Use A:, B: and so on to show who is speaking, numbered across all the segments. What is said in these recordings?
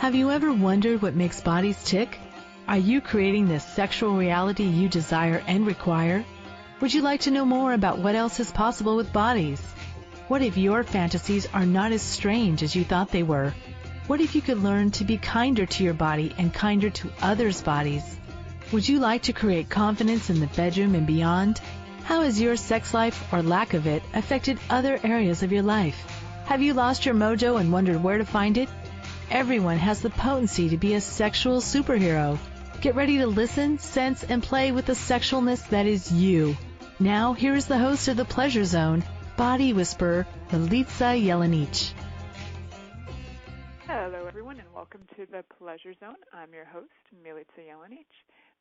A: Have you ever wondered what makes bodies tick? Are you creating the sexual reality you desire and require? Would you like to know more about what else is possible with bodies? What if your fantasies are not as strange as you thought they were? What if you could learn to be kinder to your body and kinder to others' bodies? Would you like to create confidence in the bedroom and beyond? How has your sex life or lack of it affected other areas of your life? Have you lost your mojo and wondered where to find it? Everyone has the potency to be a sexual superhero. Get ready to listen, sense, and play with the sexualness that is you. Now, here is the host of The Pleasure Zone, Body Whisperer, Milica Jelenic.
B: Hello, everyone, and welcome to The Pleasure Zone. I'm your host, Milica Jelenic.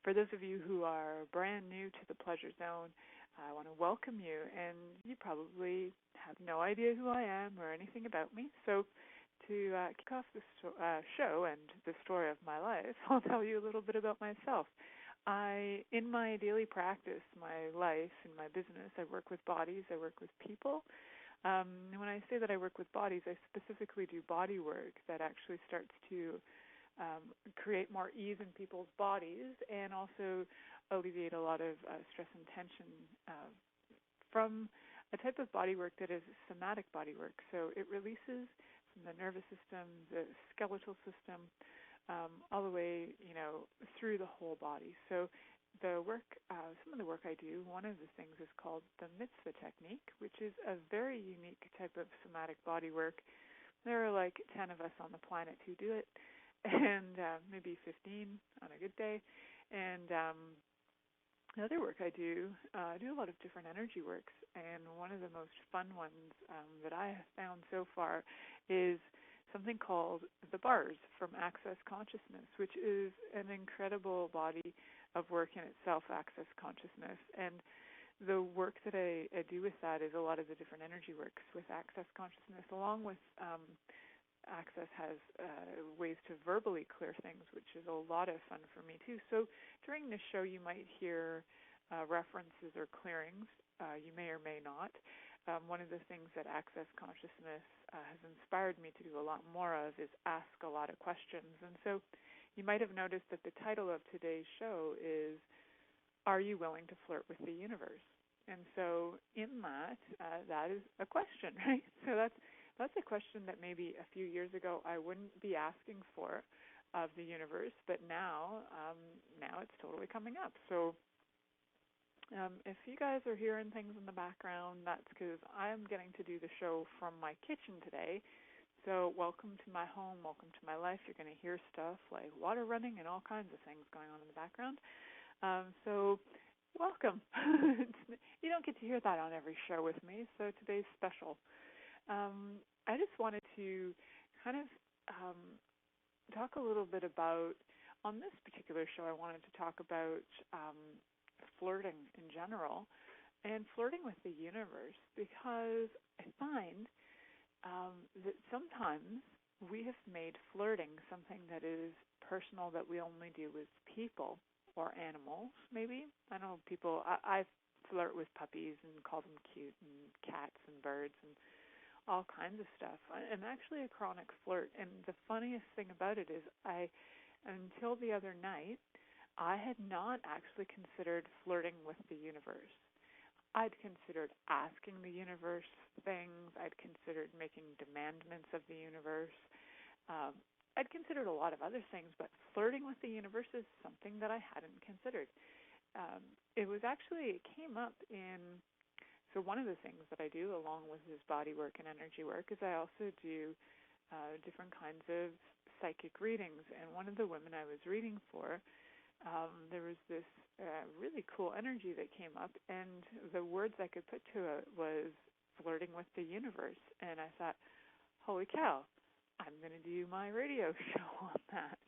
B: For those of you who are brand new to The Pleasure Zone, I want to welcome you, and you probably have no idea who I am or anything about me. So to kick off this show and the story of my life, I'll tell you a little bit about myself. In my daily practice, my life, and my business, I work with bodies, I work with people. And when I say that I work with bodies, I specifically do body work that actually starts to create more ease in people's bodies and also alleviate a lot of stress and tension from a type of body work that is somatic body work. So it releases from the nervous system, the skeletal system, all the way, through the whole body. So the work, some of the work I do, one of the things is called the mitzvah technique, which is a very unique type of somatic body work. There are like 10 of us on the planet who do it, and maybe 15 on a good day. And the other work I do a lot of different energy works, and one of the most fun ones that I have found so far is something called the bars from Access Consciousness, which is an incredible body of work in itself, Access Consciousness. And the work that I do with that is a lot of the different energy works with Access Consciousness, along with Access has ways to verbally clear things, which is a lot of fun for me too. So during this show, you might hear references or clearings. You may or may not. One of the things that Access Consciousness has inspired me to do a lot more of is ask a lot of questions. And so you might have noticed that the title of today's show is, Are You Willing to Flirt with the Universe? And so in that, that is a question, right? So that's a question that maybe a few years ago I wouldn't be asking for of the universe, but now it's totally coming up. So if you guys are hearing things in the background, that's because I'm getting to do the show from my kitchen today. So welcome to my home, welcome to my life. You're going to hear stuff like water running and all kinds of things going on in the background. So welcome. You don't get to hear that on every show with me, so today's special. I just wanted to kind of talk a little bit about, on this particular show, I wanted to talk about flirting in general and flirting with the universe, because I find that sometimes we have made flirting something that is personal, that we only do with people or animals, maybe. I know people, I flirt with puppies and call them cute, and cats and birds and all kinds of stuff. I'm actually a chronic flirt, and the funniest thing about it is until the other night, I had not actually considered flirting with the universe. I'd considered asking the universe things. I'd considered making demandments of the universe. I'd considered a lot of other things, but flirting with the universe is something that I hadn't considered. It came up in, so one of the things that I do along with this body work and energy work is I also do different kinds of psychic readings. And one of the women I was reading for, there was this really cool energy that came up, and the words I could put to it was flirting with the universe. And I thought, holy cow, I'm going to do my radio show on that.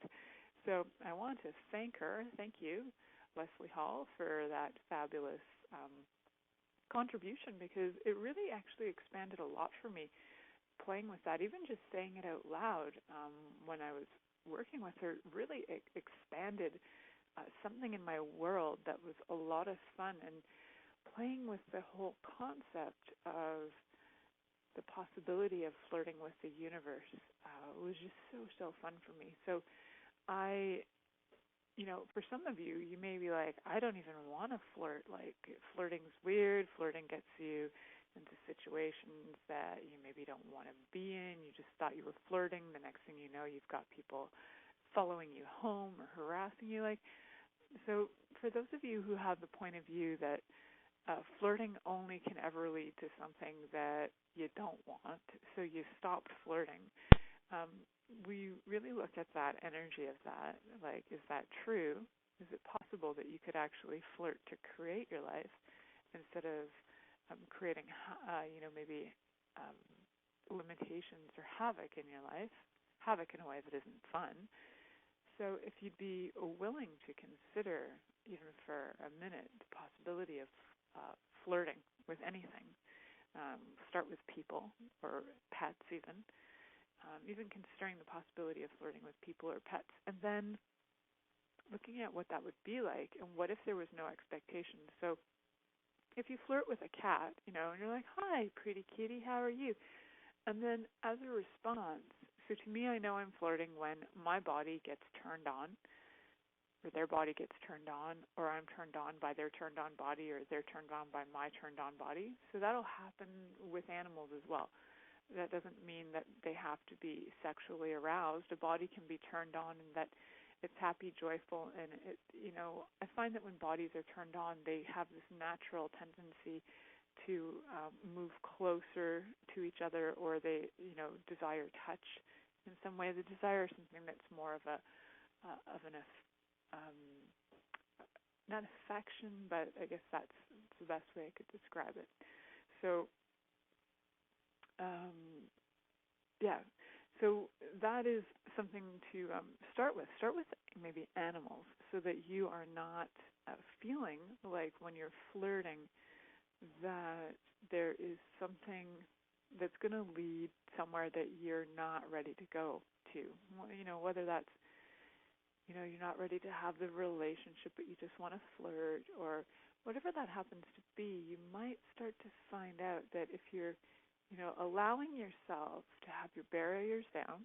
B: So I want to thank her. Thank you, Leslie Hall, for that fabulous contribution, because it really actually expanded a lot for me playing with that. Even just saying it out loud when I was working with her really expanded something in my world that was a lot of fun, and playing with the whole concept of the possibility of flirting with the universe was just so fun for me. So for some of you, you may be like, I don't even want to flirt. Like, flirting's weird. Flirting gets you into situations that you maybe don't want to be in. You just thought you were flirting. The next thing you know, you've got people following you home or harassing you. So for those of you who have the point of view that flirting only can ever lead to something that you don't want, so you stopped flirting, we really looked at that energy of that. Like, is that true? Is it possible that you could actually flirt to create your life instead of creating, maybe limitations or havoc in your life, havoc in a way that isn't fun? So if you'd be willing to consider, even for a minute, the possibility of flirting with anything, start with people or pets even considering the possibility of flirting with people or pets, and then looking at what that would be like, and what if there was no expectations. So if you flirt with a cat, and you're like, hi, pretty kitty, how are you? And then as a response, so to me, I know I'm flirting when my body gets turned on, or their body gets turned on, or I'm turned on by their turned on body, or they're turned on by my turned on body. So that'll happen with animals as well. That doesn't mean that they have to be sexually aroused. A body can be turned on and that it's happy, joyful, and I find that when bodies are turned on, they have this natural tendency to move closer to each other, or they, desire touch in some way. The desire is something that's more of not affection, but I guess that's the best way I could describe it. So, so that is something to start with. Start with maybe animals, so that you are not feeling like when you're flirting that there is something that's going to lead somewhere that you're not ready to go to. Whether that's, you're not ready to have the relationship, but you just want to flirt, or whatever that happens to be, you might start to find out that if you're allowing yourself to have your barriers down.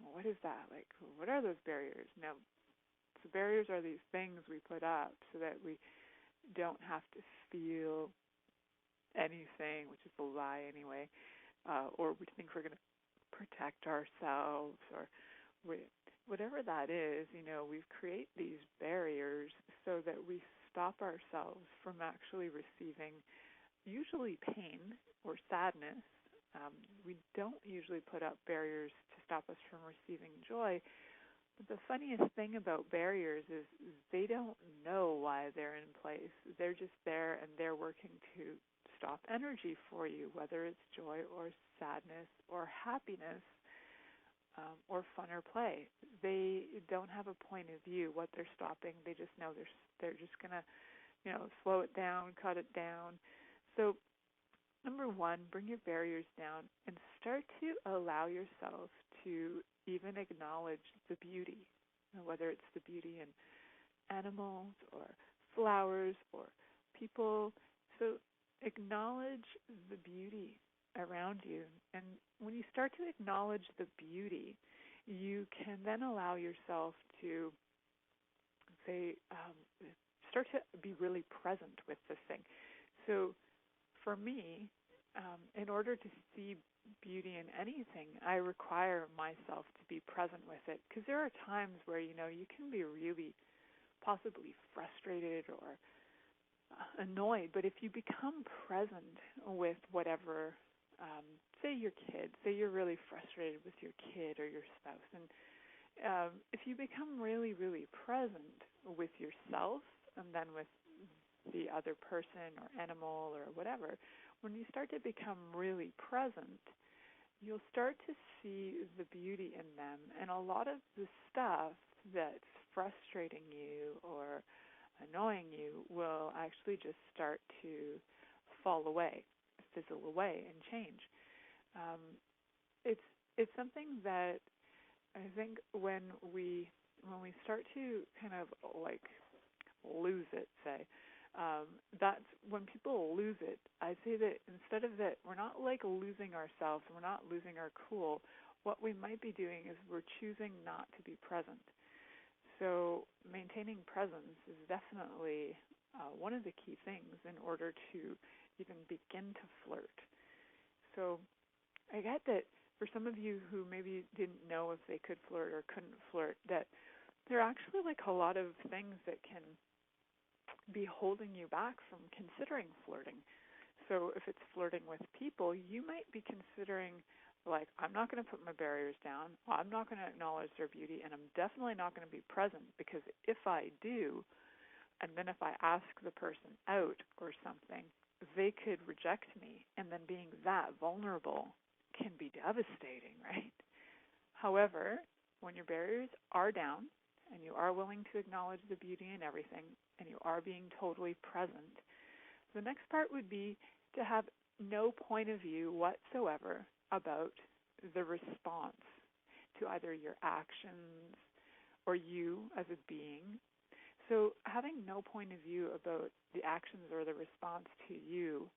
B: Well, what is that? Like, what are those barriers? Now, so barriers are these things we put up so that we don't have to feel anything, which is a lie anyway, or we think we're going to protect ourselves, or whatever that is. We create these barriers so that we stop ourselves from actually receiving usually pain or sadness. We don't usually put up barriers to stop us from receiving joy. But the funniest thing about barriers is they don't know why they're in place. They're just there, and they're working to stop energy for you, whether it's joy or sadness or happiness, or fun or play. They don't have a point of view what they're stopping. They just know they're just going to, slow it down, cut it down. So number one, bring your barriers down and start to allow yourself to even acknowledge the beauty, whether it's the beauty in animals or flowers or people. So acknowledge the beauty around you. And when you start to acknowledge the beauty, you can then allow yourself to, start to be really present with this thing. So for me, in order to see beauty in anything, I require myself to be present with it, because there are times where, you can be really possibly frustrated or annoyed, but if you become present with whatever, say you're really frustrated with your kid or your spouse, and if you become really, really present with yourself and then with the other person or animal or whatever, when you start to become really present, you'll start to see the beauty in them, and a lot of the stuff that's frustrating you or annoying you will actually just start to fall away, fizzle away, and change. It's something that I think when we start to kind of like lose it, say, That's when people lose it. I say that instead of that, we're not like losing ourselves, we're not losing our cool. What we might be doing is we're choosing not to be present. So maintaining presence is definitely one of the key things in order to even begin to flirt. So I get that for some of you who maybe didn't know if they could flirt or couldn't flirt, that there are actually like a lot of things that can be holding you back from considering flirting. So if it's flirting with people, you might be considering, like, I'm not going to put my barriers down, I'm not going to acknowledge their beauty, and I'm definitely not going to be present, because if I do, and then if I ask the person out or something, they could reject me, and then being that vulnerable can be devastating, right? However, when your barriers are down and you are willing to acknowledge the beauty in everything and you are being totally present, the next part would be to have no point of view whatsoever about the response to either your actions or you as a being. So having no point of view about the actions or the response to you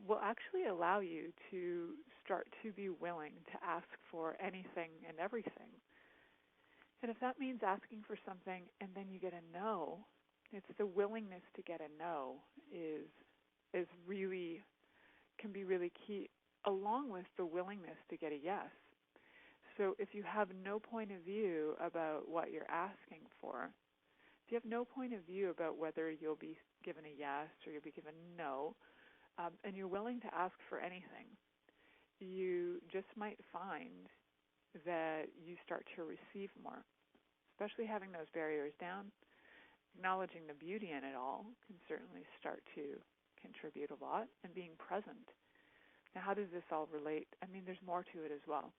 B: will actually allow you to start to be willing to ask for anything and everything. And if that means asking for something and then you get a no, it's the willingness to get a no is really, can be really key, along with the willingness to get a yes. So if you have no point of view about what you're asking for, if you have no point of view about whether you'll be given a yes or you'll be given a no, and you're willing to ask for anything, you just might find that you start to receive more, especially having those barriers down. Acknowledging the beauty in it all can certainly start to contribute a lot, and being present. Now, how does this all relate? I mean, there's more to it as well.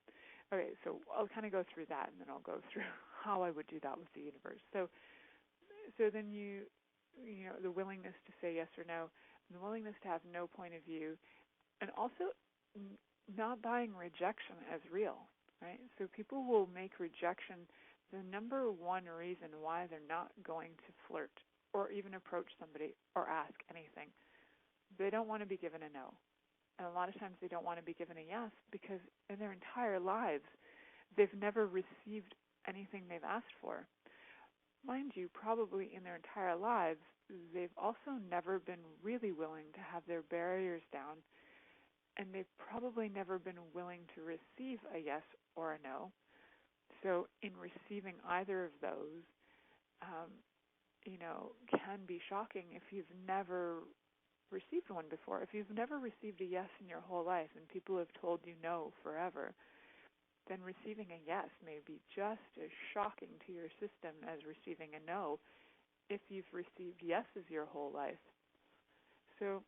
B: Okay, so I'll kind of go through that, and then I'll go through how I would do that with the universe. So then you know, the willingness to say yes or no, and the willingness to have no point of view, and also not buying rejection as real, right? So people will make rejection the number one reason why they're not going to flirt or even approach somebody or ask anything. They don't want to be given a no. And a lot of times they don't want to be given a yes because in their entire lives they've never received anything they've asked for. Mind you, probably in their entire lives they've also never been really willing to have their barriers down, and they've probably never been willing to receive a yes or a no. So in receiving either of those, can be shocking if you've never received one before. If you've never received a yes in your whole life and people have told you no forever, then receiving a yes may be just as shocking to your system as receiving a no if you've received yeses your whole life. So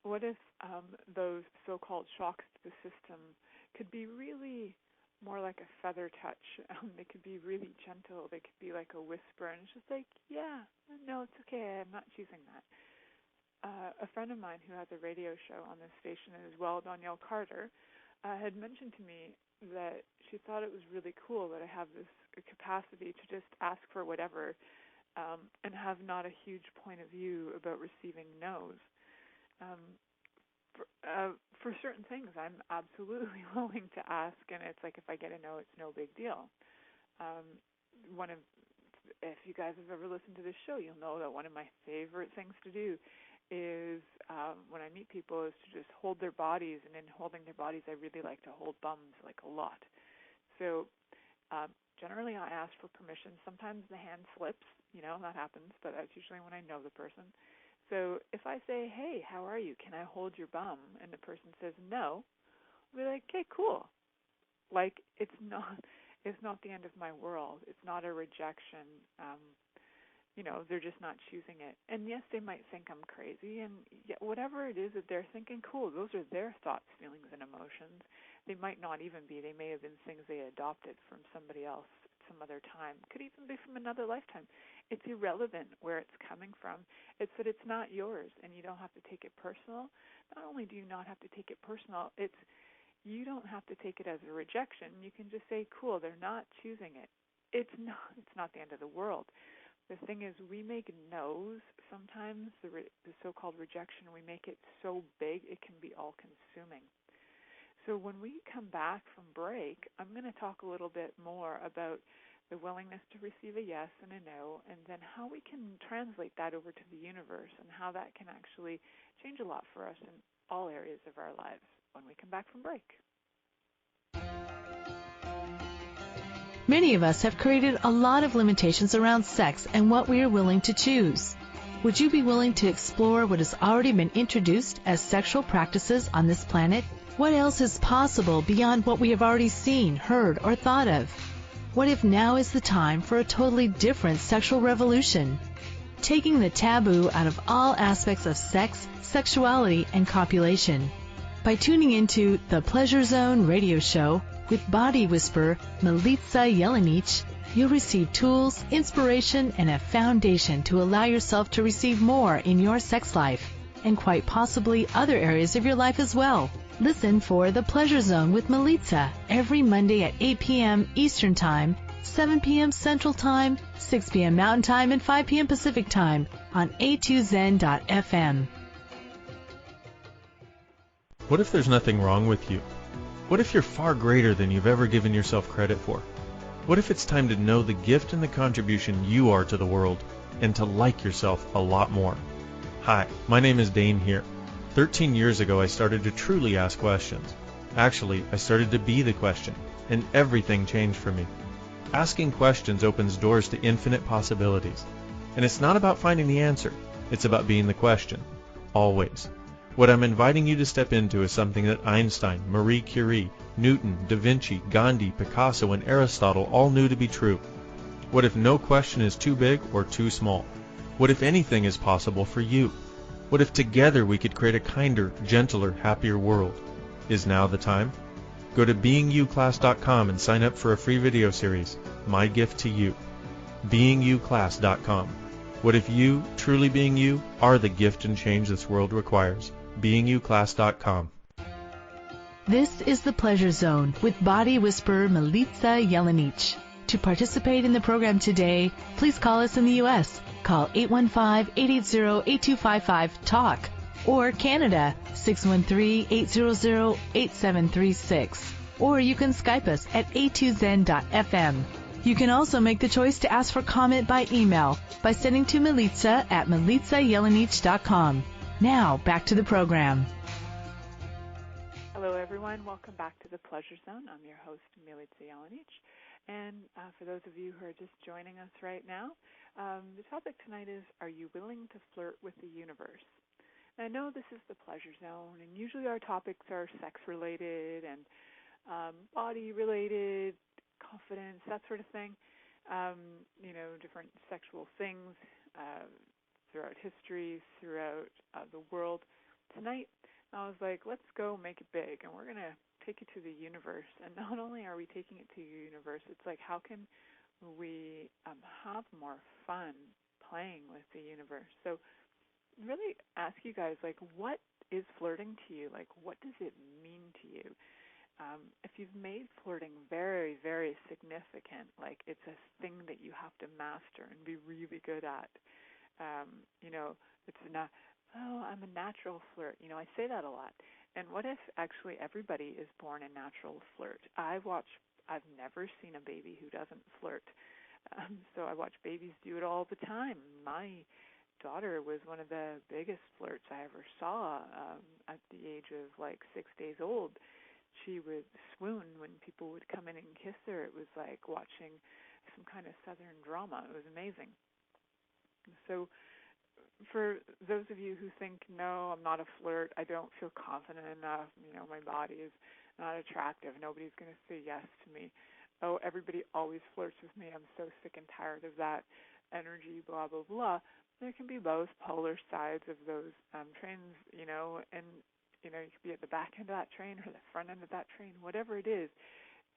B: what if those so-called shocks to the system could be really more like a feather touch? They could be really gentle. They could be like a whisper, and it's just like, yeah, no, it's okay. I'm not choosing that. A friend of mine who has a radio show on this station as well, Danielle Carter, had mentioned to me that she thought it was really cool that I have this capacity to just ask for whatever and have not a huge point of view about receiving no's. For certain things, I'm absolutely willing to ask, and it's like if I get a no, it's no big deal. If you guys have ever listened to this show, you'll know that one of my favorite things to do is when I meet people is to just hold their bodies, and in holding their bodies, I really like to hold bums like a lot. So generally, I ask for permission. Sometimes the hand slips, that happens, but that's usually when I know the person. So if I say, hey, how are you? Can I hold your bum? And the person says no, I'll be like, okay, cool. Like, it's not the end of my world. It's not a rejection. They're just not choosing it. And yes, they might think I'm crazy, and whatever it is that they're thinking, cool, those are their thoughts, feelings, and emotions. They might not even be. They may have been things they adopted from somebody else at some other time. Could even be from another lifetime. It's irrelevant where it's coming from. It's that it's not yours, and you don't have to take it personal. Not only do you not have to take it personal, you don't have to take it as a rejection. You can just say, cool, they're not choosing it. It's not the end of the world. The thing is, we make no's sometimes, the so-called rejection, we make it so big it can be all-consuming. So when we come back from break, I'm going to talk a little bit more about the willingness to receive a yes and a no, and then how we can translate that over to the universe and how that can actually change a lot for us in all areas of our lives when we come back from break.
A: Many of us have created a lot of limitations around sex and what we are willing to choose. Would you be willing to explore what has already been introduced as sexual practices on this planet? What else is possible beyond what we have already seen, heard, or thought of? What if now is the time for a totally different sexual revolution? Taking the taboo out of all aspects of sex, sexuality, and copulation. By tuning into the Pleasure Zone radio show with body whisperer Milica Jelenic, you'll receive tools, inspiration, and a foundation to allow yourself to receive more in your sex life, and quite possibly other areas of your life as well. Listen for The Pleasure Zone with Milica every Monday at 8 p.m. Eastern Time, 7 p.m. Central Time, 6 p.m. Mountain Time, and 5 p.m. Pacific Time on a2zen.fm.
C: What if there's nothing wrong with you? What if you're far greater than you've ever given yourself credit for? What if it's time to know the gift and the contribution you are to the world and to like yourself a lot more? Hi, my name is Dane here. 13 years ago, I started to truly ask questions. Actually, I started to be the question, and everything changed for me. Asking questions opens doors to infinite possibilities. And it's not about finding the answer. It's about being the question. Always. What I'm inviting you to step into is something that Einstein, Marie Curie, Newton, Da Vinci, Gandhi, Picasso, and Aristotle all knew to be true. What if no question is too big or too small? What if anything is possible for you? What if together we could create a kinder, gentler, happier world? Is now the time? Go to beingyouclass.com and sign up for a free video series, My Gift to You. beingyouclass.com. What if you, truly being you, are the gift and change this world requires? beingyouclass.com.
A: This is the Pleasure Zone with body whisperer Milica Jelenic. To participate in the program today, please call us in the U.S. Call 815-880-8255-TALK or Canada 613-800-8736. Or you can Skype us at a2zen.fm. You can also make the choice to ask for comment by email by sending to Milica at milicajelenic.com. Now, back to the program.
B: Hello, everyone. Welcome back to the Pleasure Zone. I'm your host, Milica Jelenic. And for those of you who are just joining us right now, the topic tonight is, are you willing to flirt with the universe? And I know this is the Pleasure Zone, and usually our topics are sex-related and body-related, confidence, that sort of thing, different sexual things throughout history, throughout the world. Tonight, I was like, let's go make it big, and we're going to take it to the universe. And not only are we taking it to the universe, it's like, how can we have more fun playing with the universe? So really ask you guys, like, what is flirting to you? Like, what does it mean to you? If you've made flirting very, very significant, like it's a thing that you have to master and be really good at, it's not, I'm a natural flirt. I say that a lot. And what if actually everybody is born a natural flirt? I've never seen a baby who doesn't flirt. So I watch babies do it all the time. My daughter was one of the biggest flirts I ever saw at the age of like 6 days old. She would swoon when people would come in and kiss her. It was like watching some kind of Southern drama. It was amazing. So for those of you who think, no, I'm not a flirt, I don't feel confident enough, my body is not attractive, nobody's going to say yes to me. Oh, everybody always flirts with me. I'm so sick and tired of that energy, blah, blah, blah. There can be both polar sides of those trains, and you could be at the back end of that train or the front end of that train, whatever it is.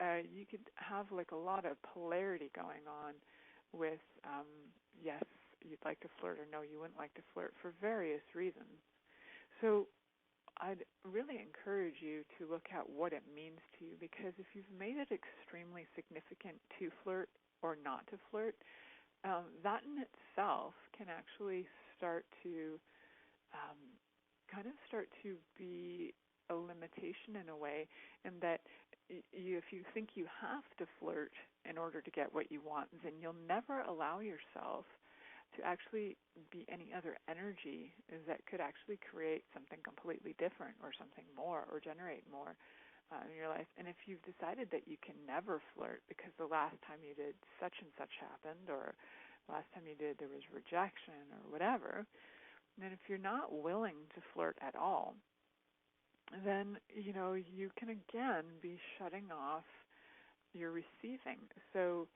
B: You could have like a lot of polarity going on with, yes, you'd like to flirt, or no, you wouldn't like to flirt for various reasons. So I'd really encourage you to look at what it means to you, because if you've made it extremely significant to flirt or not to flirt, that in itself can actually start to start to be a limitation in a way, in that if you think you have to flirt in order to get what you want, then you'll never allow yourself to actually be any other energy that could actually create something completely different or something more or generate more in your life. And if you've decided that you can never flirt because the last time you did such and such happened, or the last time you did there was rejection or whatever, then if you're not willing to flirt at all, then, you can again be shutting off your receiving. So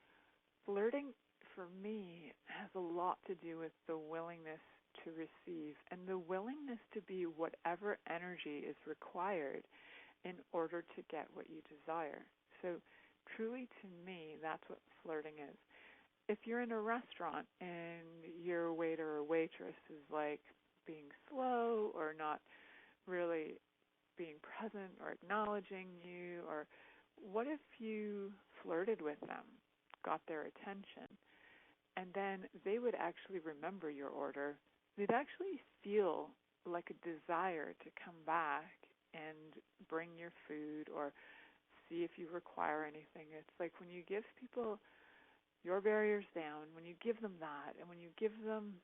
B: flirting for me has a lot to do with the willingness to receive and the willingness to be whatever energy is required in order to get what you desire. So truly, to me, that's what flirting is. If you're in a restaurant and your waiter or waitress is like being slow or not really being present or acknowledging you, or what if you flirted with them, got their attention, and then they would actually remember your order? They'd actually feel like a desire to come back and bring your food or see if you require anything. It's like when you give people your barriers down, when you give them that, and when you give them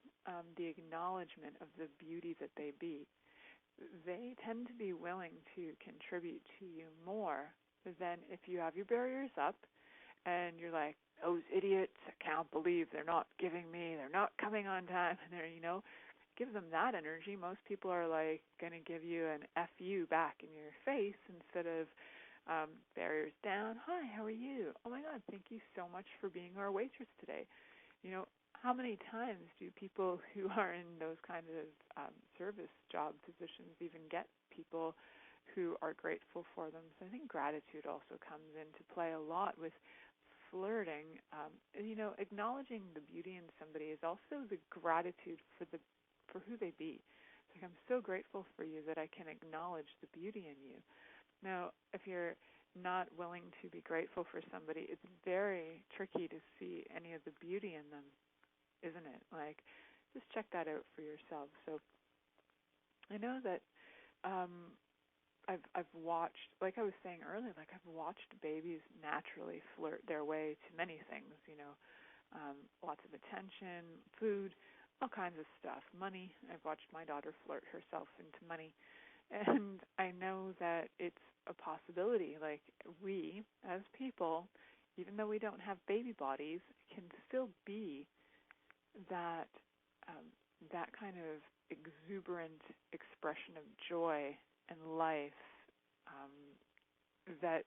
B: the acknowledgement of the beauty that they be, they tend to be willing to contribute to you more than if you have your barriers up and you're like, those idiots, I can't believe they're not giving me, they're not coming on time, and they're, give them that energy. Most people are like going to give you an F you back in your face instead of barriers down. Hi, how are you? Oh my God, thank you so much for being our waitress today. How many times do people who are in those kind of service job positions even get people who are grateful for them? So I think gratitude also comes into play a lot with flirting. Acknowledging the beauty in somebody is also the gratitude for who they be. It's like, I'm so grateful for you that I can acknowledge the beauty in you. Now, if you're not willing to be grateful for somebody, it's very tricky to see any of the beauty in them, isn't it? Like, just check that out for yourself. So I know that I've watched, like I was saying earlier, like I've watched babies naturally flirt their way to many things, lots of attention, food, all kinds of stuff, money. I've watched my daughter flirt herself into money. And I know that it's a possibility. Like, we, as people, even though we don't have baby bodies, can still be that kind of exuberant expression of joy and life that,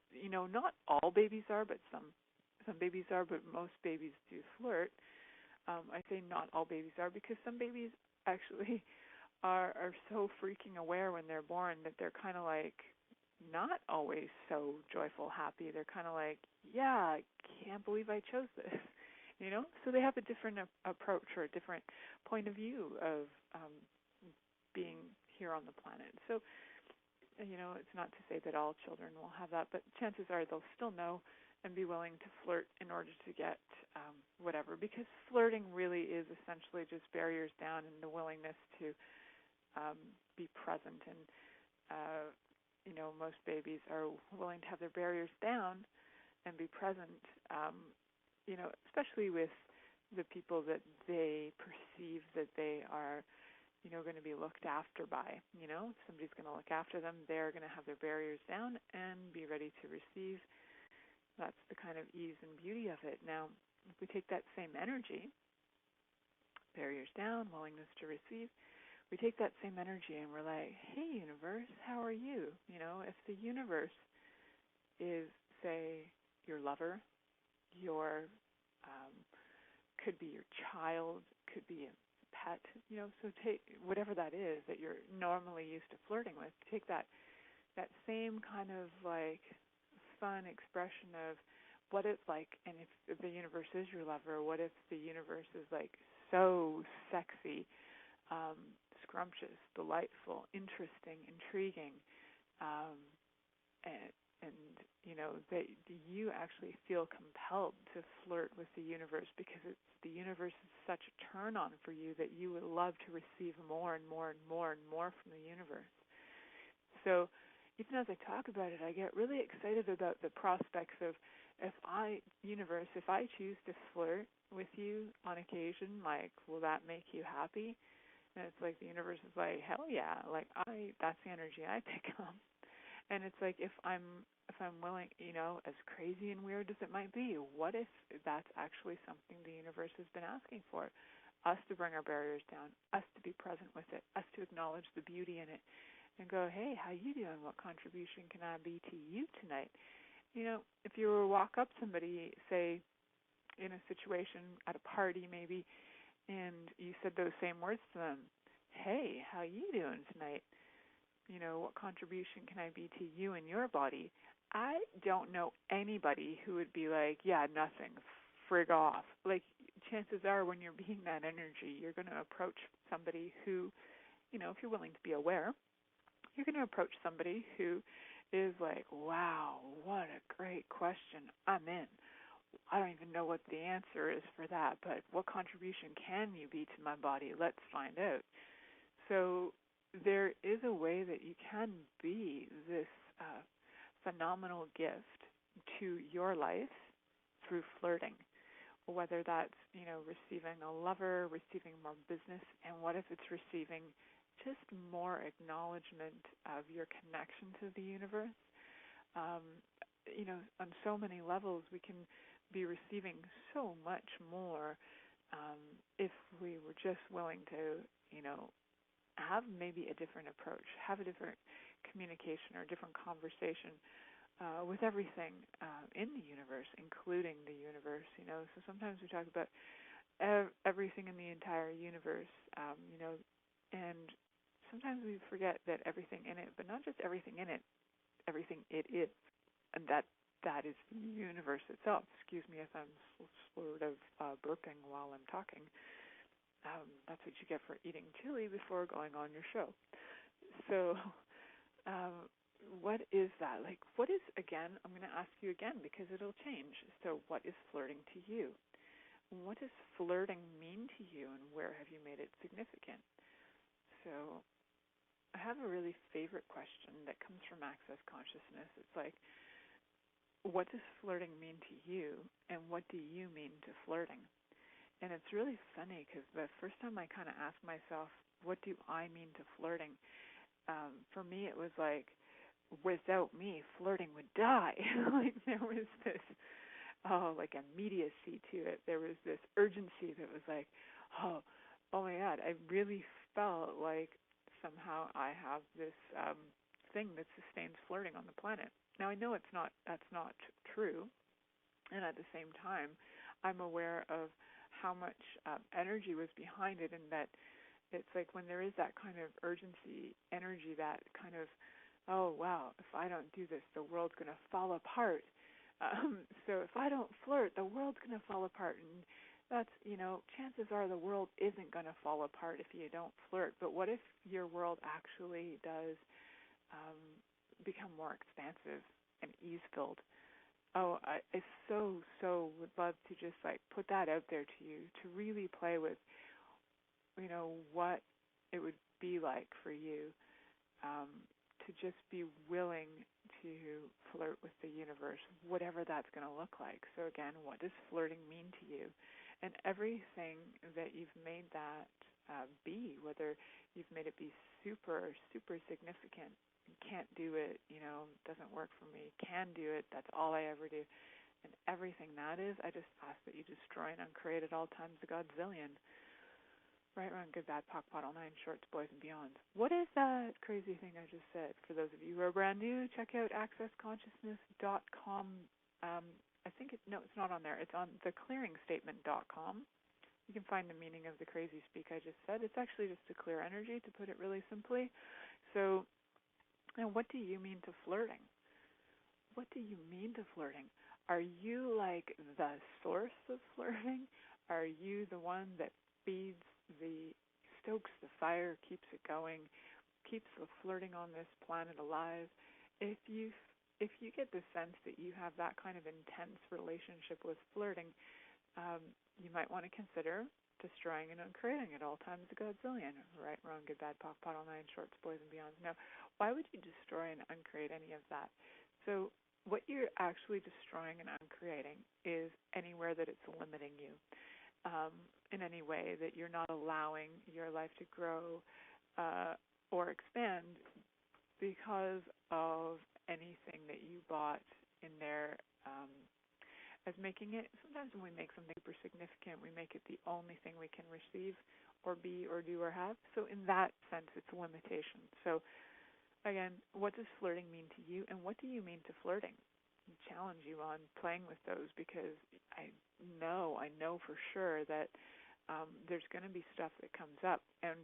B: not all babies are, but some babies are, but most babies do flirt. I say not all babies are because some babies actually are so freaking aware when they're born that they're kind of like not always so joyful, happy. They're kind of like, yeah, I can't believe I chose this, So they have a different approach or a different point of view of being here on the planet. So, it's not to say that all children will have that, but chances are they'll still know and be willing to flirt in order to get whatever, because flirting really is essentially just barriers down and the willingness to be present. And, most babies are willing to have their barriers down and be present, especially with the people that they perceive that they are, going to be looked after by. If somebody's going to look after them, they're going to have their barriers down and be ready to receive. That's the kind of ease and beauty of it. Now, if we take that same energy, barriers down, willingness to receive, we take that same energy and we're like, hey, universe, how are you? If the universe is, say, your lover, your could be your child, could be a pet, so take whatever that is that you're normally used to flirting with, take that same kind of like fun expression of what it's like, and if the universe is your lover, what if the universe is like so sexy, scrumptious, delightful, interesting, intriguing, and and that you actually feel compelled to flirt with the universe because the universe is such a turn on for you that you would love to receive more and more and more and more from the universe. So even as I talk about it, I get really excited about the prospects of if I choose to flirt with you on occasion, like, will that make you happy? And it's like the universe is like, hell yeah, like that's the energy I pick up. And it's like if I'm willing, as crazy and weird as it might be, what if that's actually something the universe has been asking for? Us to bring our barriers down, us to be present with it, us to acknowledge the beauty in it, and go, hey, how you doing? What contribution can I be to you tonight? If you were to walk up somebody, say, in a situation at a party maybe, and you said those same words to them, hey, how you doing tonight? What contribution can I be to you and your body? I don't know anybody who would be like, yeah, nothing, frig off. Like, chances are when you're being that energy, you're going to approach somebody who, if you're willing to be aware, you're going to approach somebody who is like, wow, what a great question. I'm in. I don't even know what the answer is for that, but what contribution can you be to my body? Let's find out. So there is a way that you can be this phenomenal gift to your life through flirting, whether that's, receiving a lover, receiving more business, and what if it's receiving just more acknowledgement of your connection to the universe? On so many levels, we can be receiving so much more if we were just willing to, have maybe a different approach, have a different communication or a different conversation with everything in the universe, including the universe. So sometimes we talk about everything in the entire universe, and sometimes we forget that everything in it, but not just everything in it, everything it is, and that is the universe itself. Excuse me if I'm sort of burping while I'm talking. That's what you get for eating chili before going on your show. So what is that? Like, what is, again, I'm going to ask you again because it'll change. So what is flirting to you? What does flirting mean to you, and where have you made it significant? So I have a really favorite question that comes from Access Consciousness. It's like, what does flirting mean to you, and what do you mean to flirting? And it's really funny because the first time I kind of asked myself, what do I mean to flirting? For me, it was like, without me, flirting would die. Like there was this, like immediacy to it. There was this urgency that was like, oh my God, I really felt like somehow I have this thing that sustains flirting on the planet. Now I know that's not true, and at the same time, I'm aware of how much energy was behind it, and that it's like when there is that kind of urgency, energy, that kind of, oh wow, if I don't do this, the world's going to fall apart. So if I don't flirt, the world's going to fall apart, and that's, chances are the world isn't going to fall apart if you don't flirt. But what if your world actually does become more expansive and ease-filled? Oh, I so would love to just put that out there to you, to really play with, what it would be like for you to just be willing to flirt with the universe, whatever that's going to look like. So again, what does flirting mean to you? And everything that you've made that be, whether you've made it be super, super significant, can't do it, doesn't work for me, can do it, that's all I ever do, and everything that is, I just ask that you destroy and uncreate at all times the Godzillion. Right, wrong, good, bad, pock, pottle, nine, shorts, boys, and beyond. What is that crazy thing I just said? For those of you who are brand new, check out accessconsciousness.com. I think it's not on there. It's on theclearingstatement.com. You can find the meaning of the crazy speak I just said. It's actually just a clear energy, to put it really simply. So, now, what do you mean to flirting? What do you mean to flirting? Are you like the source of flirting? Are you the one that stokes the fire, keeps it going, keeps the flirting on this planet alive? If you if you get the sense that you have that kind of intense relationship with flirting, you might want to consider destroying and uncreating at all times a godzillion. Right, wrong, good, bad, POC, pot, all nine, shorts, boys, and beyonds. Now, why would you destroy and uncreate any of that? So what you're actually destroying and uncreating is anywhere that it's limiting you in any way, that you're not allowing your life to grow or expand because of anything that you bought in there as making it. Sometimes when we make something super significant, we make it the only thing we can receive or be or do or have. So in that sense, it's a limitation. So again, what does flirting mean to you, and what do you mean to flirting? I challenge you on playing with those, because I know for sure that there's going to be stuff that comes up. And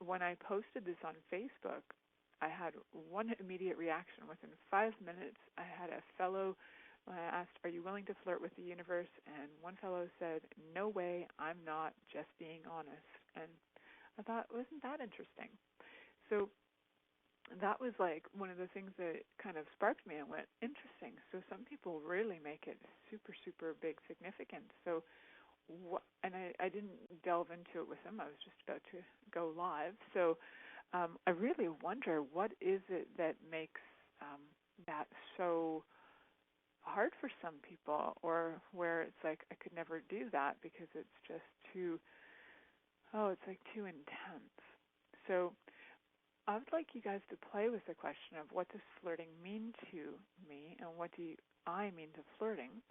B: when I posted this on Facebook, I had one immediate reaction. Within 5 minutes, I had a fellow, when I asked, are you willing to flirt with the universe? And one fellow said, no way, I'm not, just being honest. And I thought, wasn't that interesting? So that was like one of the things that kind of sparked me and went, interesting. So some people really make it super, super big significance. So, and I didn't delve into it with him. I was just about to go live. So I really wonder, what is it that makes that so hard for some people, or where it's like, I could never do that because it's just too, it's like too intense. So I would like you guys to play with the question of, what does flirting mean to me, and what do I mean to flirting,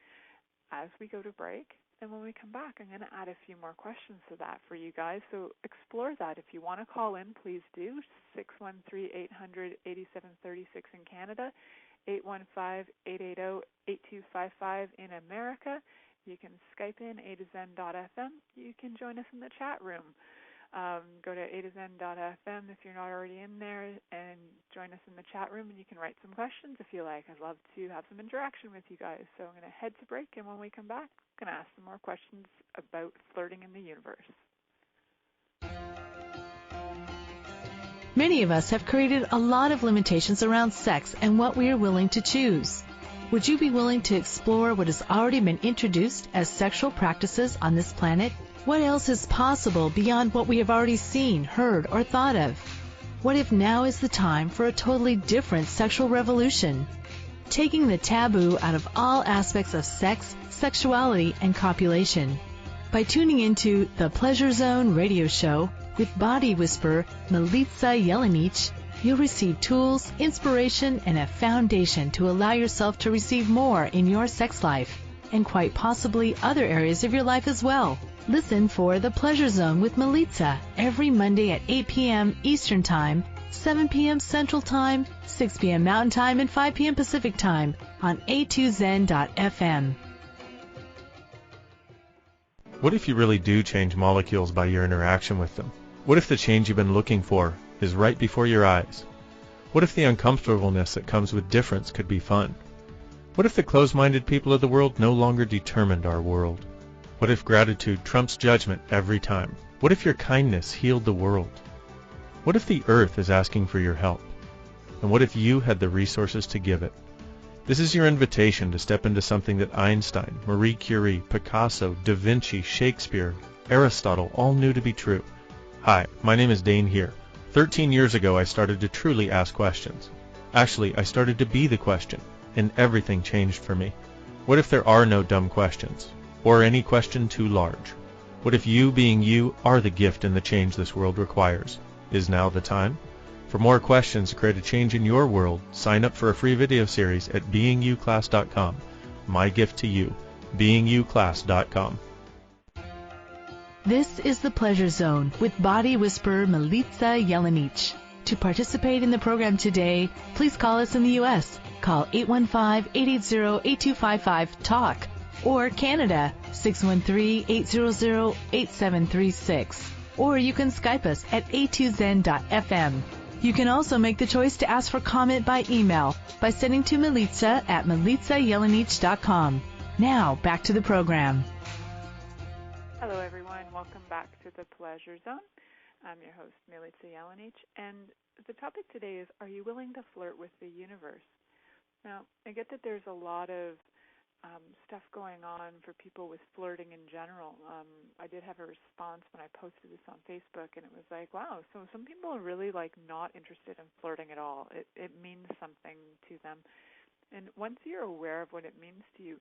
B: as we go to break. And when we come back, I'm going to add a few more questions to that for you guys. So explore that. If you want to call in, please do. 613-800-8736 in Canada, 815-880-8255 in America. You can Skype in a2zen.fm. You can join us in the chat room. Go to a2zen.fm if you're not already in there, and join us in the chat room, and you can write some questions if you like. I'd love to have some interaction with you guys. So I'm going to head to break, and when we come back, I'm going to ask some more questions about flirting in the universe.
A: Many of us have created a lot of limitations around sex and what we are willing to choose. Would you be willing to explore what has already been introduced as sexual practices on this planet? What else is possible beyond what we have already seen, heard, or thought of? What if now is the time for a totally different sexual revolution? Taking the taboo out of all aspects of sex, sexuality, and copulation. By tuning into the Pleasure Zone radio show with body whisperer Milica Jelenic, you'll receive tools, inspiration, and a foundation to allow yourself to receive more in your sex life, and quite possibly other areas of your life as well. Listen for The Pleasure Zone with Milica every Monday at 8 p.m. Eastern Time, 7 p.m. Central Time, 6 p.m. Mountain Time, and 5 p.m. Pacific Time on a2zen.fm.
C: What if you really do change molecules by your interaction with them? What if the change you've been looking for is right before your eyes? What if the uncomfortableness that comes with difference could be fun? What if the closed-minded people of the world no longer determined our world? What if gratitude trumps judgment every time? What if your kindness healed the world? What if the earth is asking for your help? And what if you had the resources to give it? This is your invitation to step into something that Einstein, Marie Curie, Picasso, Da Vinci, Shakespeare, Aristotle all knew to be true. Hi, my name is Dane here. 13 years ago, I started to truly ask questions. Actually, I started to be the question, and everything changed for me. What if there are no dumb questions? Or any question too large? What if you being you are the gift and the change this world requires? Is now the time? For more questions to create a change in your world, sign up for a free video series at beingyouclass.com. My gift to you, beingyouclass.com.
A: This is The Pleasure Zone with body whisperer Milica Jelenic. To participate in the program today, please call us in the U.S. Call 815-880-8255-TALK. Or Canada, 613-800-8736. Or you can Skype us at a2zen.fm. You can also make the choice to ask for comment by email by sending to Milica at milicajelenic.com. Now, back to the program.
B: Hello, everyone. Welcome back to the Pleasure Zone. I'm your host, Milica Jelenic, and the topic today is, are you willing to flirt with the universe? Now, I get that there's a lot of stuff going on for people with flirting in general. I did have a response when I posted this on Facebook, and it was like, wow, so some people are really like not interested in flirting at all. It means something to them. And once you're aware of what it means to you,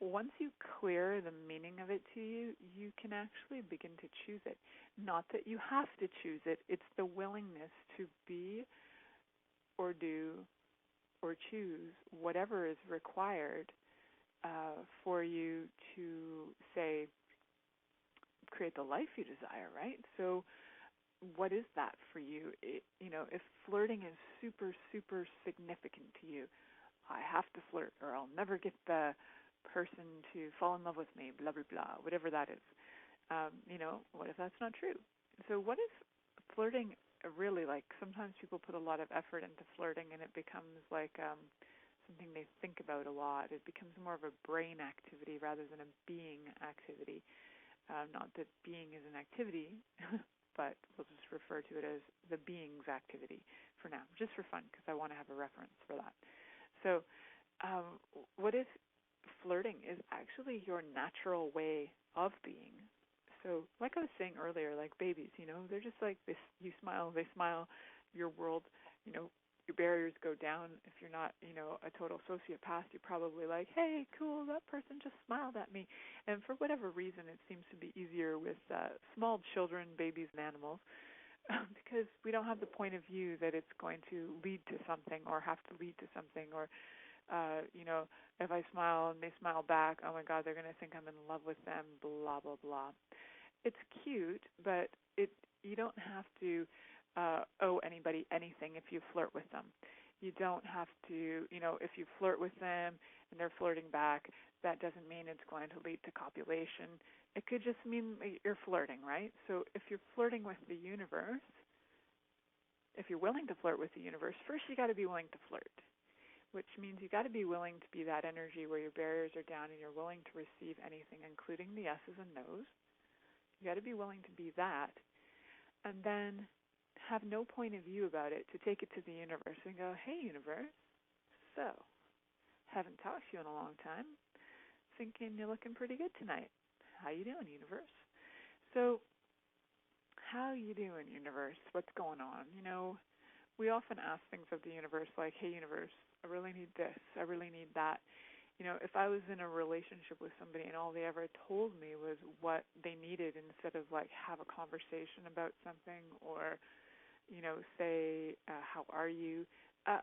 B: once you clear the meaning of it to you, you can actually begin to choose it. Not that you have to choose it, it's the willingness to be or do or choose whatever is required for you to, say, create the life you desire, right? So what is that for you? If flirting is super, super significant to you, I have to flirt or I'll never get the person to fall in love with me, blah, blah, blah, whatever that is. What if that's not true? So what if flirting really, like, sometimes people put a lot of effort into flirting and it becomes like something they think about a lot. It becomes more of a brain activity rather than a being activity. Not that being is an activity, but we'll just refer to it as the being's activity for now, just for fun, because I want to have a reference for that. So what if flirting is actually your natural way of being? So like I was saying earlier, like babies, they're just like this. You smile, they smile, your world, your barriers go down. If you're not, a total sociopath, you're probably like, hey, cool, that person just smiled at me. And for whatever reason, it seems to be easier with small children, babies, and animals, because we don't have the point of view that it's going to lead to something or have to lead to something, or if I smile and they smile back, oh my God, they're going to think I'm in love with them, blah, blah, blah. It's cute, but you don't have to owe anybody anything if you flirt with them. You don't have to, if you flirt with them and they're flirting back, that doesn't mean it's going to lead to copulation. It could just mean you're flirting, right? So if you're flirting with the universe, if you're willing to flirt with the universe, first you got to be willing to flirt, which means you got to be willing to be that energy where your barriers are down and you're willing to receive anything, including the yeses and nos. You got to be willing to be that, and then have no point of view about it, to take it to the universe and go, hey, universe, so, haven't talked to you in a long time, thinking you're looking pretty good tonight. How you doing, universe? So, how you doing, universe? What's going on? We often ask things of the universe like, hey, universe, I really need this, I really need that. If I was in a relationship with somebody and all they ever told me was what they needed instead of like have a conversation about something or, say, how are you,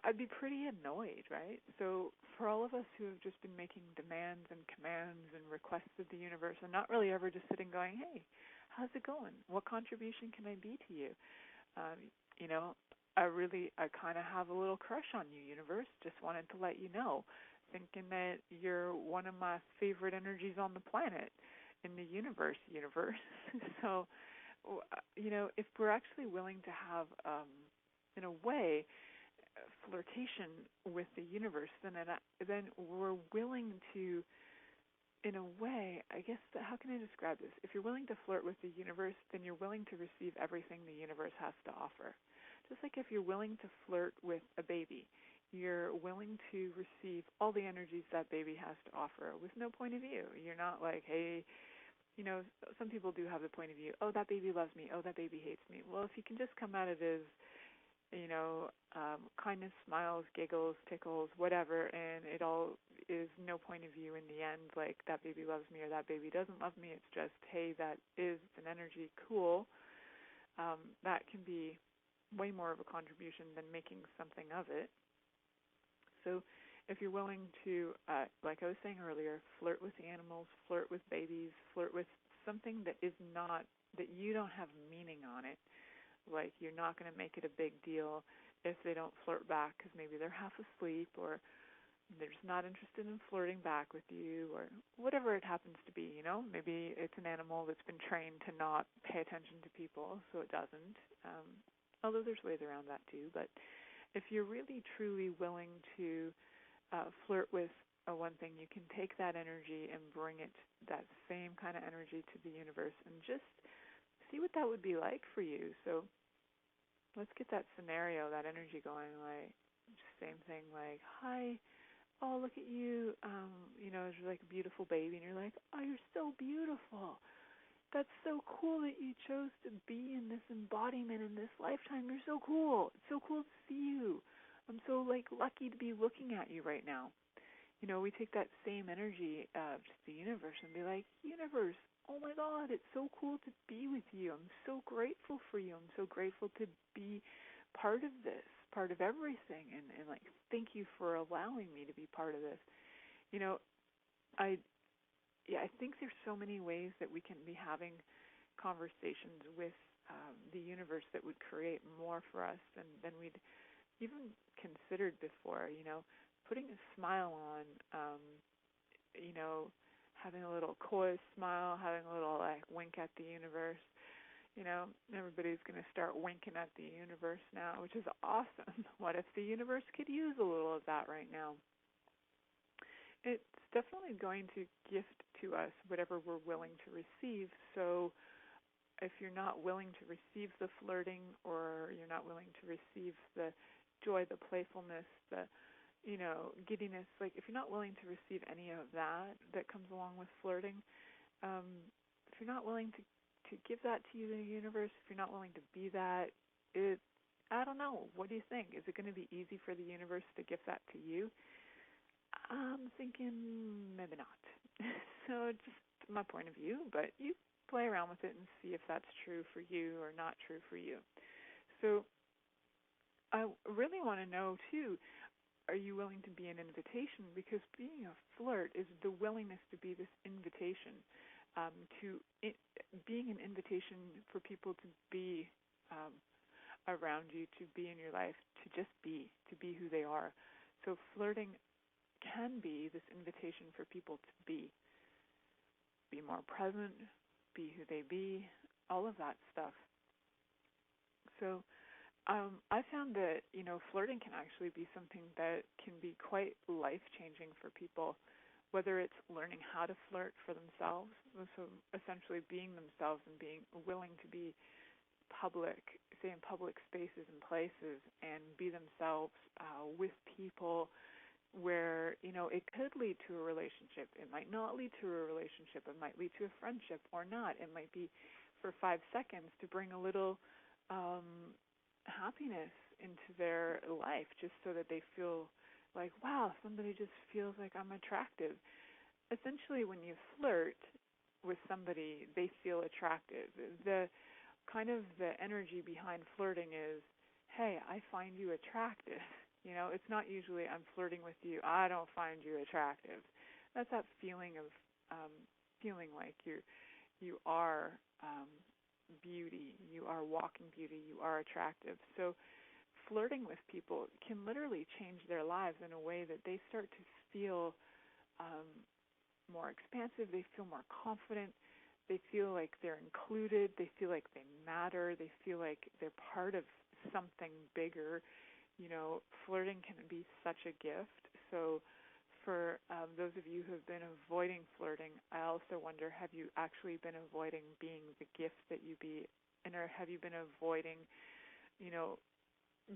B: I'd be pretty annoyed, right? So for all of us who have just been making demands and commands and requests of the universe and not really ever just sitting going, hey, how's it going? What contribution can I be to you? I kind of have a little crush on you, universe. Just wanted to let you know. Thinking that you're one of my favorite energies on the planet, in the universe. So, if we're actually willing to have, in a way, flirtation with the universe, then we're willing to, in a way, I guess, how can I describe this? If you're willing to flirt with the universe, then you're willing to receive everything the universe has to offer. Just like if you're willing to flirt with a baby, you're willing to receive all the energies that baby has to offer with no point of view. You're not like, hey, some people do have the point of view, oh, that baby loves me, oh, that baby hates me. Well, if you can just come at it as, kindness, smiles, giggles, tickles, whatever, and it all is no point of view in the end, like that baby loves me or that baby doesn't love me. It's just, hey, that is an energy, cool. That can be way more of a contribution than making something of it. So if you're willing to, like I was saying earlier, flirt with animals, flirt with babies, flirt with something that is not, that you don't have meaning on it, like you're not going to make it a big deal if they don't flirt back because maybe they're half asleep or they're just not interested in flirting back with you or whatever it happens to be, Maybe it's an animal that's been trained to not pay attention to people, so it doesn't. Although there's ways around that too. But if you're really, truly willing to flirt with one thing, you can take that energy and bring it, that same kind of energy, to the universe and just see what that would be like for you. So let's get that scenario, that energy going, like, same thing, like, hi, oh, look at you, it's like a beautiful baby, and you're like, oh, you're so beautiful. That's so cool that you chose to be in this embodiment in this lifetime. You're so cool. It's so cool to see you. I'm so lucky to be looking at you right now. We take that same energy of just the universe and be like, universe, oh my God, it's so cool to be with you. I'm so grateful for you. I'm so grateful to be part of this, part of everything, and thank you for allowing me to be part of this. I think there's so many ways that we can be having conversations with the universe that would create more for us than we'd even considered before. Putting a smile on, having a little coy smile, having a little wink at the universe. Everybody's going to start winking at the universe now, which is awesome. What if the universe could use a little of that right now? It's definitely going to gift to us whatever we're willing to receive. So if you're not willing to receive the flirting, or you're not willing to receive the joy, the playfulness, the giddiness, if you're not willing to receive any of that comes along with flirting, if you're not willing to give that to you, the universe, if you're not willing to be that, I don't know. What do you think? Is it going to be easy for the universe to give that to you? I'm thinking maybe not. So just my point of view, but you play around with it and see if that's true for you or not true for you. So I really want to know, too, are you willing to be an invitation? Because being a flirt is the willingness to be this invitation, being an invitation for people to be around you, to be in your life, to just be who they are. So flirting can be this invitation for people to be more present, be who they be, all of that stuff. So I found that, flirting can actually be something that can be quite life-changing for people, whether it's learning how to flirt for themselves, so essentially being themselves and being willing to be public, say in public spaces and places, and be themselves with people where, it could lead to a relationship. It might not lead to a relationship. It might lead to a friendship or not. It might be for 5 seconds to bring a little happiness into their life, just so that they feel like, wow, somebody just feels like I'm attractive. Essentially, when you flirt with somebody, they feel attractive. The energy behind flirting is, hey, I find you attractive. It's not usually I'm flirting with you, I don't find you attractive. That's that feeling of feeling like you are beauty, you are walking beauty, you are attractive. So flirting with people can literally change their lives in a way that they start to feel more expansive, they feel more confident, they feel like they're included, they feel like they matter, they feel like they're part of something bigger. Flirting can be such a gift. So for those of you who have been avoiding flirting, I also wonder, have you actually been avoiding being the gift that you be, or have you been avoiding,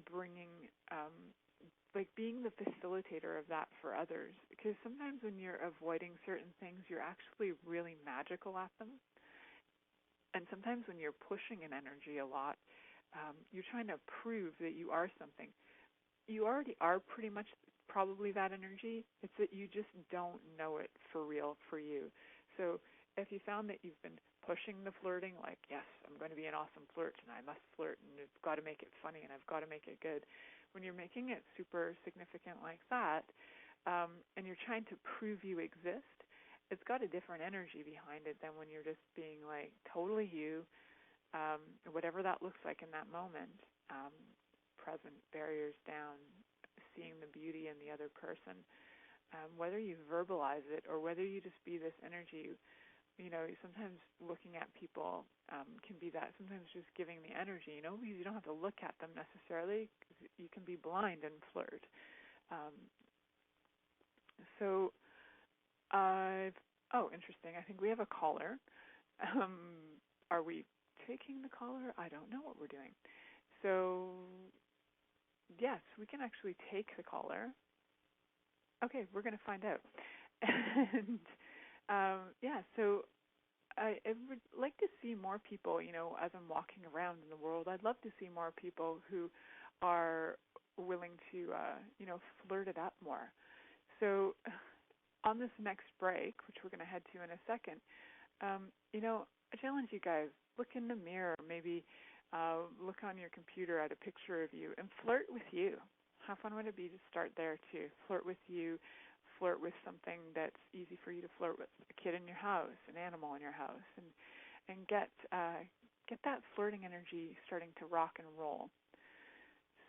B: bringing, being the facilitator of that for others? Because sometimes when you're avoiding certain things, you're actually really magical at them. And sometimes when you're pushing an energy a lot, you're trying to prove that you are something. You already are pretty much probably that energy. It's that you just don't know it for real for you. So if you found that you've been pushing the flirting, like, yes, I'm going to be an awesome flirt and I must flirt and I've got to make it funny and I've got to make it good, when you're making it super significant like that, and you're trying to prove you exist, it's got a different energy behind it than when you're just being totally you, whatever that looks like in that moment. Present, barriers down, seeing the beauty in the other person. Whether you verbalize it or whether you just be this energy, sometimes looking at people can be that. Sometimes just giving the energy, because you don't have to look at them necessarily. You can be blind and flirt. Interesting. I think we have a caller. Are we taking the caller? I don't know what we're doing. So, yes, we can actually take the caller. Okay, we're going to find out. And so I would like to see more people, as I'm walking around in the world, I'd love to see more people who are willing to, flirt it up more. So on this next break, which we're going to head to in a second, I challenge you guys, look in the mirror, maybe look on your computer at a picture of you and flirt with you. How fun would it be to start there too? Flirt with you, flirt with something that's easy for you to flirt with, a kid in your house, an animal in your house, and get that flirting energy starting to rock and roll.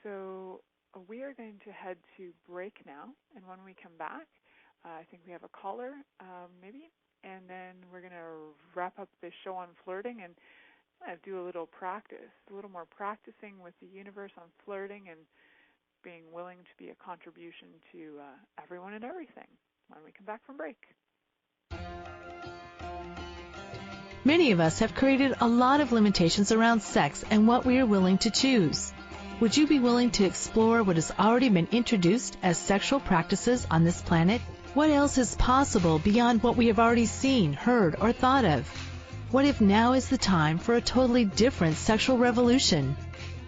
B: So we are going to head to break now, and when we come back, I think we have a caller, maybe, and then we're going to wrap up this show on flirting and do a little practice, a little more practicing with the universe on flirting and being willing to be a contribution to everyone and everything when we come back from break.
A: Many of us have created a lot of limitations around sex and what we are willing to choose. Would you be willing to explore what has already been introduced as sexual practices on this planet? What else is possible beyond what we have already seen, heard, or thought of? What if now is the time for a totally different sexual revolution?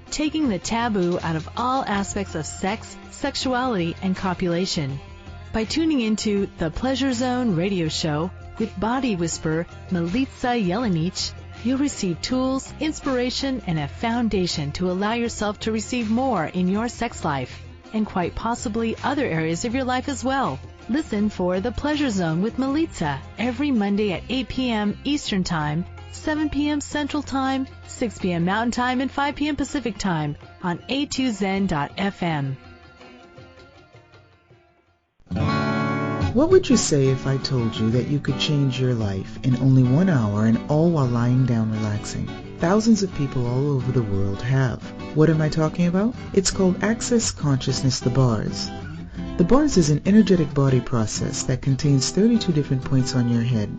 A: Taking the taboo out of all aspects of sex, sexuality, and copulation. By tuning into the Pleasure Zone radio show with body whisperer Milica Jelenic, you'll receive tools, inspiration, and a foundation to allow yourself to receive more in your sex life, and quite possibly other areas of your life as well. Listen for The Pleasure Zone with Milica every Monday at 8 p.m. Eastern Time, 7 p.m. Central Time, 6 p.m. Mountain Time, and 5 p.m. Pacific Time on a2zen.fm.
D: What would you say if I told you that you could change your life in only 1 hour and all while lying down relaxing? Thousands of people all over the world have. What am I talking about? It's called Access Consciousness, the bars. The bars is an energetic body process that contains 32 different points on your head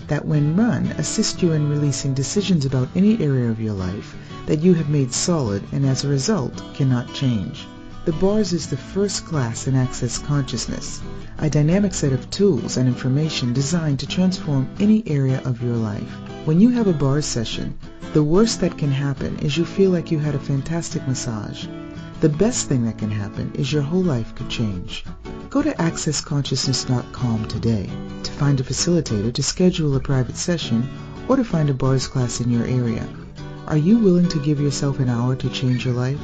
D: that, when run, assist you in releasing decisions about any area of your life that you have made solid and as a result cannot change. The bars is the first class in Access Consciousness, a dynamic set of tools and information designed to transform any area of your life. When you have a bars session, the worst that can happen is you feel like you had a fantastic massage. The best thing that can happen is your whole life could change. Go to accessconsciousness.com today to find a facilitator to schedule a private session or to find a bars class in your area. Are you willing to give yourself an hour to change your life?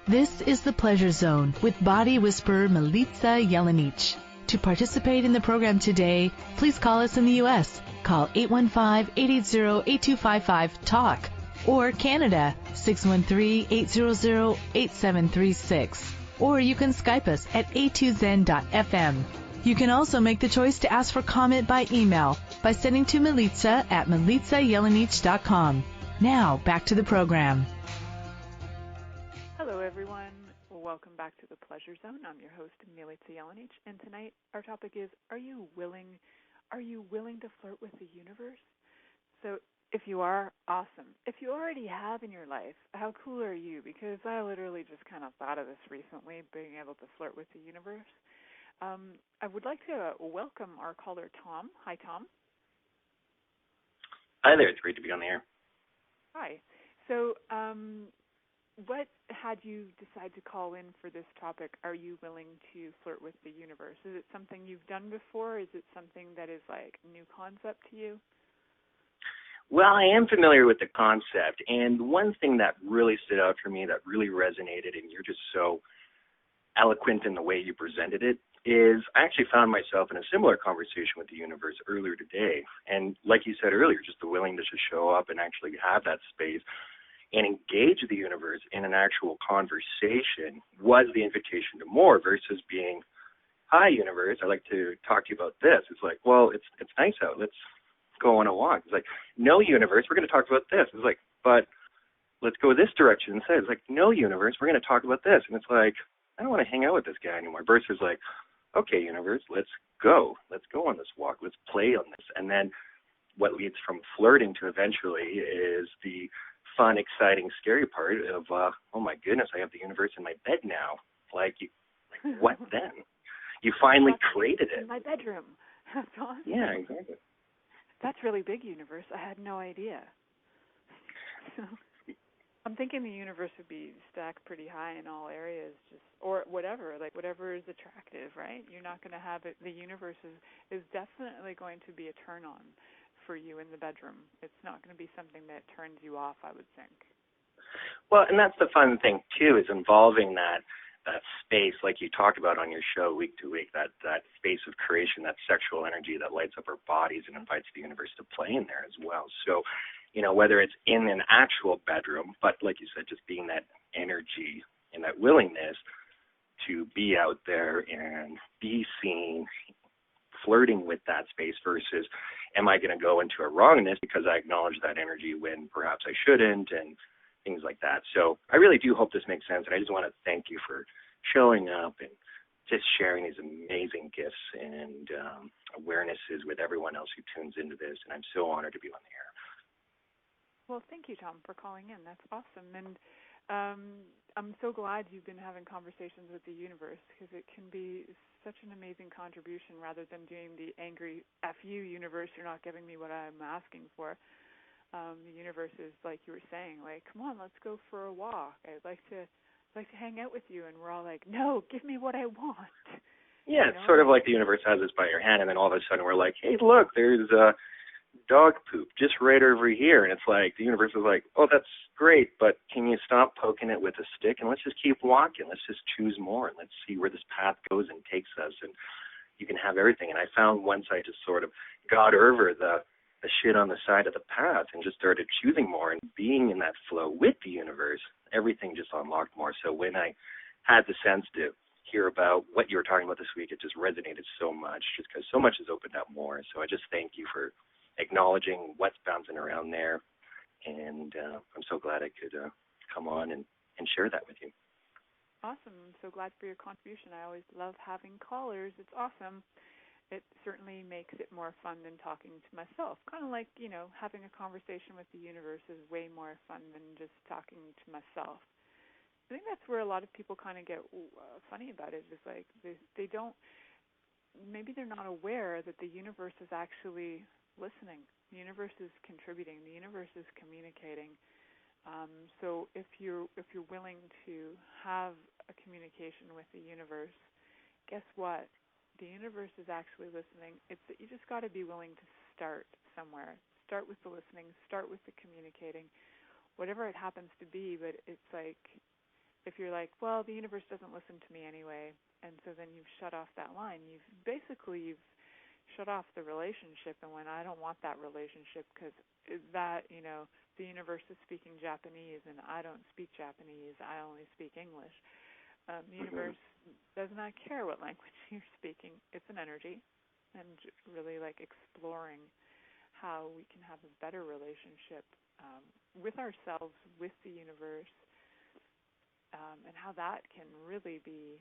A: This is The Pleasure Zone with body whisperer Milica Jelenic. To participate in the program today, please call us in the U.S. Call 815-880-8255-TALK. Or Canada, 613-800-8736. Or you can Skype us at a2zen.fm. You can also make the choice to ask for comment by email by sending to Milica at milicajelenic.com. Now, back to the program.
B: Hello, everyone. Welcome back to the Pleasure Zone. I'm your host, Milica Jelenic, and tonight our topic is: Are you willing to flirt with the universe? So, if you are, awesome. If you already have in your life, how cool are you? Because I literally just kind of thought of this recently, being able to flirt with the universe. I would like to welcome our caller, Tom. Hi, Tom.
E: Hi there. It's great to be on the air.
B: Hi. So, what had you decide to call in for this topic? Are you willing to flirt with the universe? Is it something you've done before? Is it something that is like a new concept to you?
E: Well, I am familiar with the concept, and one thing that really stood out for me, that really resonated, and you're just so eloquent in the way you presented it, is I actually found myself in a similar conversation with the universe earlier today. And like you said earlier, just the willingness to show up and actually have that space and engage the universe in an actual conversation was the invitation to more, versus being, hi, universe, I'd like to talk to you about this. It's like, well, it's nice out. Let's go on a walk. It's like, no, universe, we're going to talk about this. It's like, but let's go this direction instead. It's like, no, universe, we're going to talk about this. And it's like, I don't want to hang out with this guy anymore. Versus like, okay, universe, let's go. Let's go on this walk. Let's play on this. And then what leads from flirting to eventually is the fun, exciting, scary part of, oh my goodness, I have the universe in my bed now. Like what then? You finally created it.
B: In my bedroom. That's awesome.
E: Yeah, exactly.
B: That's really big, universe. I had no idea. I'm thinking the universe would be stacked pretty high in all areas, or whatever, like whatever is attractive, right? You're not going to have it. The universe is definitely going to be a turn on for you in the bedroom. It's not going to be something that turns you off, I would think.
E: Well, and that's the fun thing too, is involving that space, like you talk about on your show week to week, that space of creation, that sexual energy that lights up our bodies and invites the universe to play in there as well. So, whether it's in an actual bedroom, but like you said, just being that energy and that willingness to be out there and be seen, flirting with that space versus am I going to go into a wrongness because I acknowledge that energy when perhaps I shouldn't, and things like that. So I really do hope this makes sense, and I just want to thank you for showing up and just sharing these amazing gifts and awarenesses with everyone else who tunes into this, and I'm so honored to be on the air.
B: Well, thank you, Tom, for calling in. That's awesome. And I'm so glad you've been having conversations with the universe, because it can be such an amazing contribution rather than doing the angry F you, universe, you're not giving me what I'm asking for. The universe is, like you were saying, like, come on, let's go for a walk. I'd like to hang out with you. And we're all like, no, give me what I want.
E: Yeah, it's sort of like the universe has us by your hand, and then all of a sudden we're like, hey, look, there's dog poop just right over here. And it's like the universe is like, oh, that's great, but can you stop poking it with a stick and let's just keep walking. Let's just choose more, and let's see where this path goes and takes us, and you can have everything. And I found once I just sort of got over the shit on the side of the path and just started choosing more and being in that flow with the universe, everything just unlocked more. So when I had the sense to hear about what you were talking about this week, it just resonated so much, just because so much has opened up more. So I just thank you for acknowledging what's bouncing around there, and I'm so glad I could come on and share that with you.
B: Awesome. I'm so glad for your contribution. I always love having callers. It's awesome. It certainly makes it more fun than talking to myself. Kind of like, having a conversation with the universe is way more fun than just talking to myself. I think that's where a lot of people kind of get funny about it. Is like they don't, maybe they're not aware that the universe is actually listening. The universe is contributing. The universe is communicating. So if you're willing to have a communication with the universe, guess what? The universe is actually listening. It's that you just got to be willing to start somewhere. Start with the listening. Start with the communicating, whatever it happens to be. But it's like, if you're like, well, the universe doesn't listen to me anyway, and so then you've shut off that line. You've shut off the relationship. And when I don't want that relationship, because that, the universe is speaking Japanese and I don't speak Japanese. I only speak English. The universe does not care what language you're speaking. It's an energy, and really like exploring how we can have a better relationship with ourselves, with the universe, and how that can really be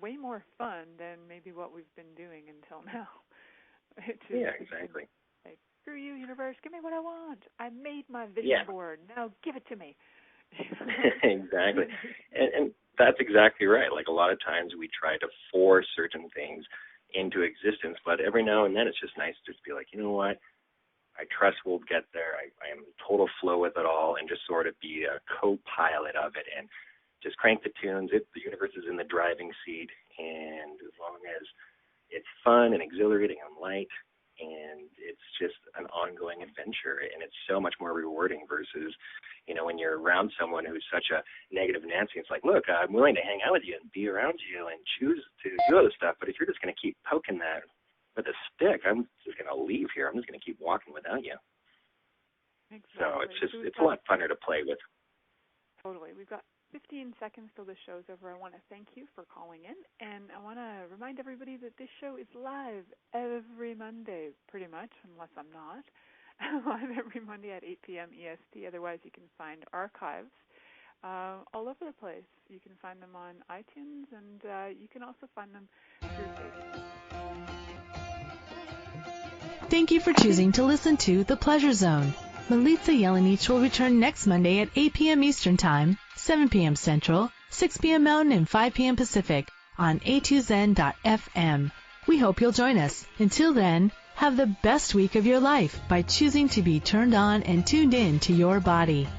B: way more fun than maybe what we've been doing until now.
E: Yeah, exactly.
B: Like, screw you, universe, give me what I want. I made my vision board. Now give it to me.
E: Exactly. And that's exactly right. Like, a lot of times we try to force certain things into existence, but every now and then it's just nice to just be like, you know what, I trust we'll get there. I am in total flow with it all, and just sort of be a co-pilot of it and just crank the tunes. The universe is in the driving seat, and as long as it's fun and exhilarating and light, and it's just an ongoing adventure, and it's so much more rewarding versus, when you're around someone who's such a negative Nancy. It's like, look, I'm willing to hang out with you and be around you and choose to do other stuff, but if you're just going to keep poking that with a stick, I'm just going to leave here. I'm just going to keep walking without you. Exactly. So it's a lot funner to play with.
B: Totally. We've got 15 seconds till the show's over. I want to thank you for calling in, and I want to remind everybody that this show is live every Monday, pretty much, unless I'm not. Live every Monday at 8 p.m. EST. Otherwise, you can find archives all over the place. You can find them on iTunes, and you can also find them through Facebook.
A: Thank you for choosing to listen to The Pleasure Zone. Milica Jelenic will return next Monday at 8 p.m. Eastern Time, 7 p.m. Central, 6 p.m. Mountain, and 5 p.m. Pacific on a2zen.fm. We hope you'll join us. Until then, have the best week of your life by choosing to be turned on and tuned in to your body.